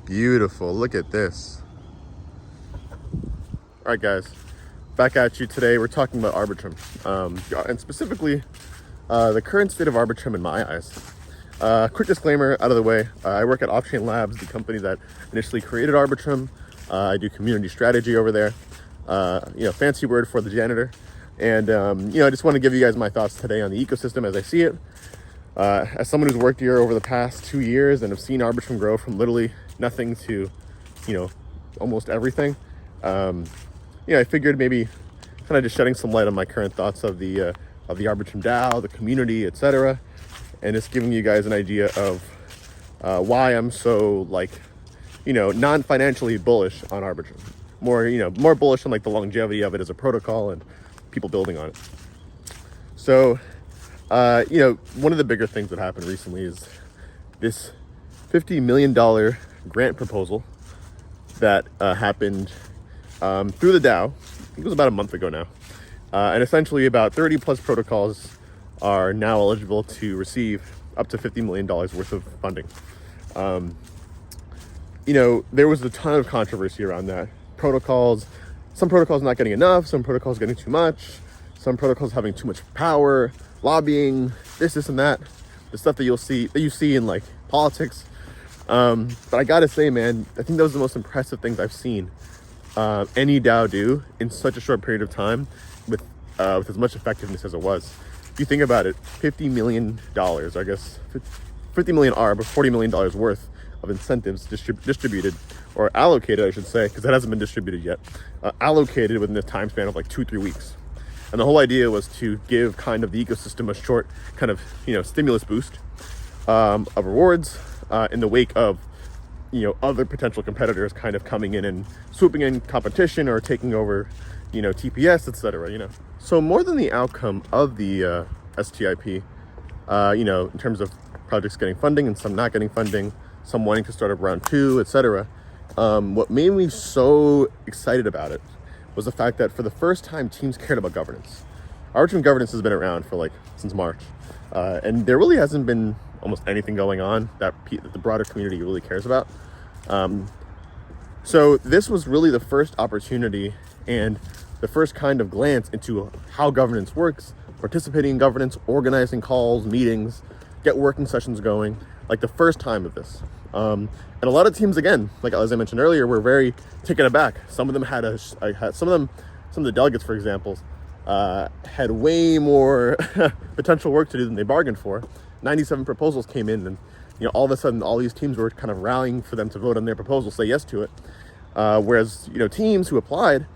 Beautiful. Look at this. All right, guys. Back at you today. We're talking about Arbitrum. And specifically, the current state of Arbitrum in my eyes. Quick disclaimer out of the way. I work at Off-Chain Labs, the company that initially created Arbitrum. I do community strategy over there. Fancy word for the janitor. And, I just want to give you guys my thoughts today on the ecosystem as I see it. As someone who's worked here over the past 2 years and have seen Arbitrum grow from literally nothing to, almost everything. I figured maybe kind of just shedding some light on my current thoughts of the Arbitrum DAO, the community, etc., and just giving you guys an idea of why I'm so non-financially bullish on Arbitrum. More bullish on the longevity of it as a protocol and people building on it. So, one of the bigger things that happened recently is this $50 million grant proposal that happened through the DAO. I think it was about a month ago now. And essentially about 30 plus protocols are now eligible to receive up to $50 million worth of funding. There was a ton of controversy around that. Some protocols not getting enough, some protocols getting too much, some protocols having too much power, lobbying, this and that, the stuff that you see in politics. But I gotta say, man, I think that was the most impressive things I've seen any DAO do in such a short period of time with as much effectiveness as it was. If you think about it, $50 million, I guess 50 million but $40 million worth of incentives distributed, or allocated, I should say, because that hasn't been distributed yet, allocated within a time span of 2-3 weeks. And the whole idea was to give kind of the ecosystem a short kind of, stimulus boost of rewards in the wake of, other potential competitors kind of coming in and swooping in competition or taking over, TPS, etc. So more than the outcome of the STIP, in terms of projects getting funding and some not getting funding, some wanting to start up round 2, etc. What made me so excited about it was the fact that for the first time, teams cared about governance. Arbitrum governance has been around for since March, and there really hasn't been almost anything going on that the broader community really cares about. So this was really the first opportunity and the first kind of glance into how governance works, participating in governance, organizing calls, meetings, get working sessions going, the first time of this. And a lot of teams, again, as I mentioned earlier, were very taken aback. Some of them some of the delegates, for example, had way more potential work to do than they bargained for. 97 proposals came in, and all of a sudden, all these teams were kind of rallying for them to vote on their proposal, say yes to it. Whereas teams who applied,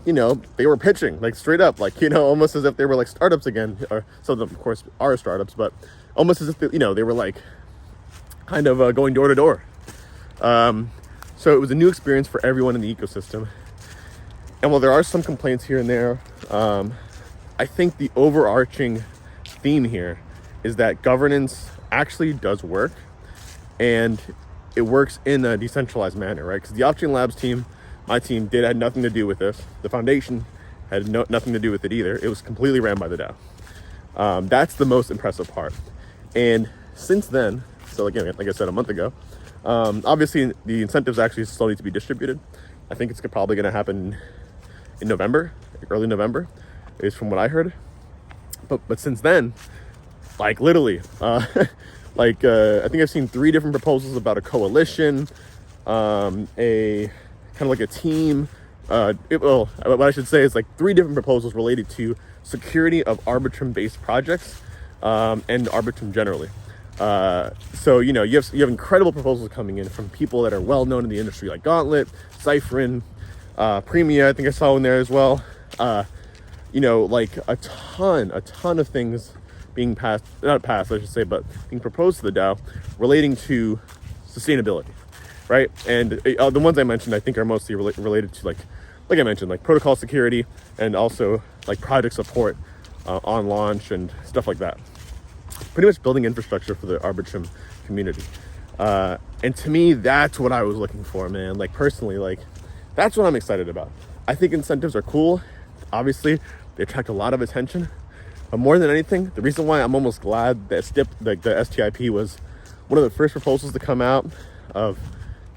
they were pitching straight up, almost as if they were startups again. Or some of them, of course, are startups, but almost as if they were kind of going door to door. So it was a new experience for everyone in the ecosystem. And while there are some complaints here and there, I think the overarching theme here is that governance actually does work, and it works in a decentralized manner, right? Because the Off-Chain Labs team, my team, had nothing to do with this. The foundation had nothing to do with it either. It was completely ran by the DAO. That's the most impressive part. And since then, so again, like I said, a month ago, obviously the incentives actually still need to be distributed. I think it's probably going to happen in November, early November, is from what I heard. But since then, literally, I think I've seen 3 different proposals about a coalition, a kind of a team. What I should say is 3 different proposals related to security of Arbitrum-based projects and Arbitrum generally. So you have incredible proposals coming in from people that are well known in the industry, like Gauntlet, Cypherin, Premia. I think I saw in there as well. A ton of things being not passed, I should say, but being proposed to the DAO relating to sustainability, right? And the ones I mentioned, I think, are mostly related to like I mentioned, protocol security and also project support on launch and stuff like that. Pretty much building infrastructure for the Arbitrum community. And to me, that's what I was looking for, man. Personally, that's what I'm excited about. I think incentives are cool. Obviously, they attract a lot of attention. But more than anything, the reason why I'm almost glad that the STIP was one of the first proposals to come out of,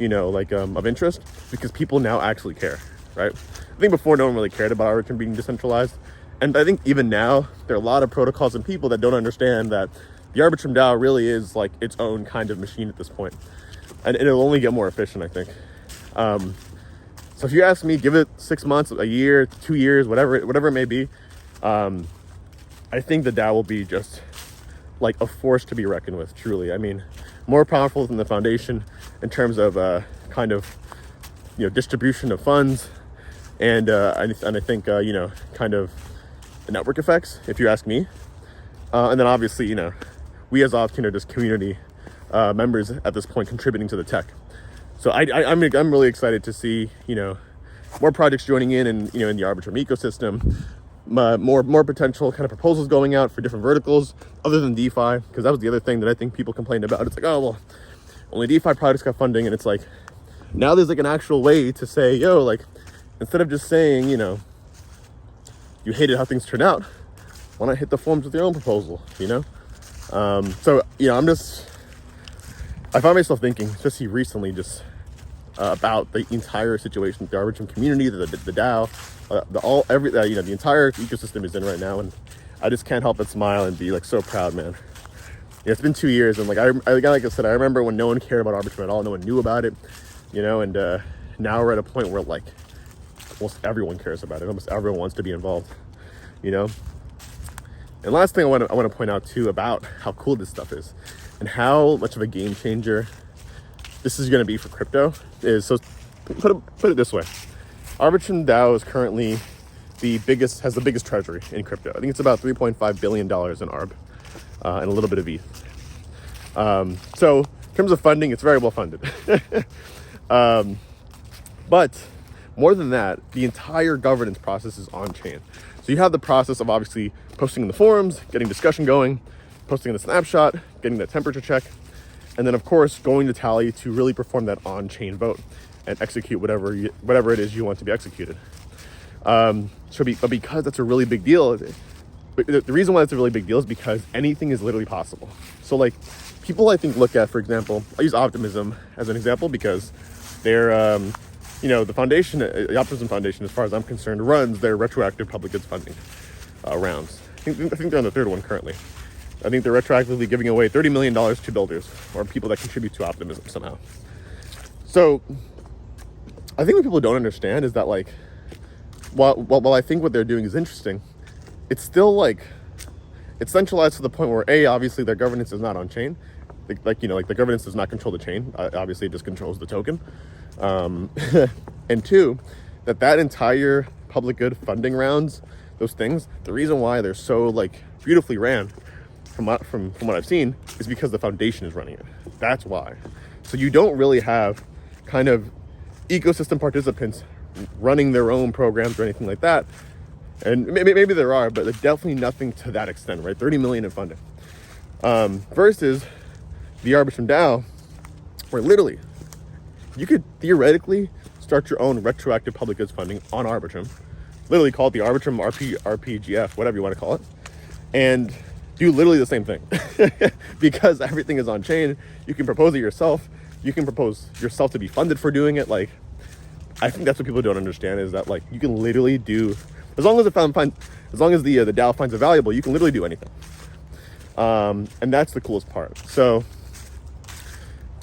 of interest, because people now actually care, right? I think before no one really cared about Arbitrum being decentralized. And I think even now, there are a lot of protocols and people that don't understand that the Arbitrum DAO really is like its own kind of machine at this point. And it'll only get more efficient, I think. So if you ask me, give it 6 months, a year, 2 years, whatever it may be. I think the DAO will be just like a force to be reckoned with, truly. I mean, more powerful than the foundation in terms of distribution of funds, and I think kind of the network effects, if you ask me. And then obviously, we as Optin are just community members at this point, contributing to the tech. So I'm really excited to see more projects joining in the Arbitrum ecosystem, more potential kind of proposals going out for different verticals other than DeFi, because that was the other thing that I think people complained about. It's like, oh well, only DeFi projects got funding, and it's like now there's like an actual way to say, like, instead of just saying you hated how things turned out, why not hit the forums with your own proposal, So, I find myself thinking, especially recently, just about the entire situation, the Arbitrum community, the DAO, the entire ecosystem is in right now, and I just can't help but smile and be like so proud, man. It's been 2 years, and like I said, I remember when no one cared about Arbitrum at all, no one knew about it, and now we're at a point where like almost everyone cares about it, almost everyone wants to be involved, And last thing I want to point out too about how cool this stuff is, and how much of a game changer this is going to be for crypto is, so put it this way. Arbitrum DAO is currently has the biggest treasury in crypto. I think it's about $3.5 billion in ARB and a little bit of ETH. So in terms of funding, it's very well funded. But more than that, the entire governance process is on chain. So you have the process of obviously posting in the forums, getting discussion going, posting in the snapshot, getting that temperature check, and then of course going to Tally to really perform that on-chain vote and execute whatever it is you want to be executed. But because that's a really big deal, the reason why it's a really big deal is because anything is literally possible. So like people I think look at, for example, I use Optimism as an example because they're the foundation, the Optimism Foundation, as far as I'm concerned, runs their retroactive public goods funding rounds. I think they're on the third one currently. I think they're retroactively giving away $30 million to builders or people that contribute to Optimism somehow. So I think what people don't understand is that like, while I think what they're doing is interesting, it's still like, it's centralized to the point where obviously their governance is not on chain. Like the governance does not control the chain. Obviously it just controls the token. And two, that entire public good funding rounds, those things, the reason why they're so like beautifully ran from what I've seen is because the foundation is running it. That's why. So you don't really have kind of ecosystem participants running their own programs or anything like that. And maybe there are, but definitely nothing to that extent, right? 30 million in funding. Versus the Arbitrum DAO, where literally you could theoretically start your own retroactive public goods funding on Arbitrum, literally call it the Arbitrum RPGF, whatever you want to call it, and do literally the same thing. Because everything is on chain, you can propose it yourself. You can propose yourself to be funded for doing it. Like, I think that's what people don't understand, is that like you can literally do, as long as the DAO finds it valuable, you can literally do anything. And that's the coolest part. So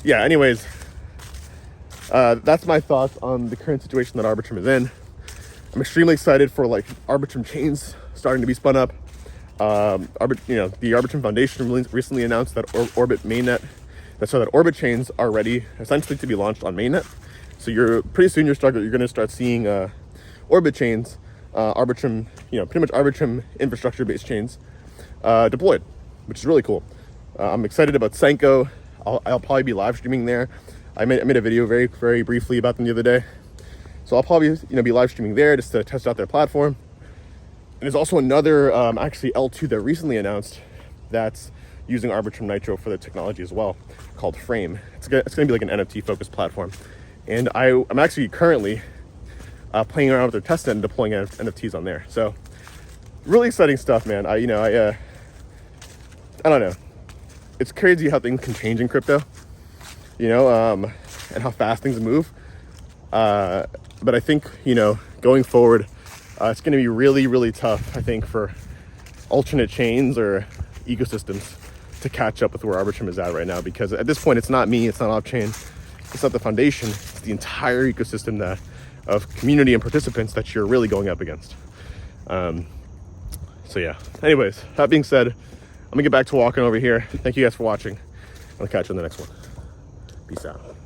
yeah, anyways, that's my thoughts on the current situation that Arbitrum is in. I'm extremely excited for like Arbitrum chains starting to be spun up. The Arbitrum Foundation recently announced that Orbit mainnet, that Orbit chains are ready essentially to be launched on mainnet. So you're going to start seeing Orbit chains, Arbitrum, pretty much Arbitrum infrastructure-based chains deployed, which is really cool. I'm excited about Senko. I'll probably be live streaming there. I made a video very, very briefly about them the other day. So I'll probably be live streaming there just to test out their platform. And there's also another actually L2 that recently announced that's using Arbitrum Nitro for the technology as well, called Frame. It's going to be like an NFT focused platform. And I'm actually currently playing around with their testnet and deploying NFTs on there. So really exciting stuff, man. I don't know. It's crazy how things can change in crypto. and how fast things move. But I think, you know, going forward, it's going to be really, really tough, I think, for alternate chains or ecosystems to catch up with where Arbitrum is at right now, because at this point, it's not me, it's not off-chain, it's not the foundation, it's the entire ecosystem that of community and participants that you're really going up against. So yeah, anyways, that being said, I'm gonna get back to walking over here. Thank you guys for watching. I'll catch you on the next one. Peace out.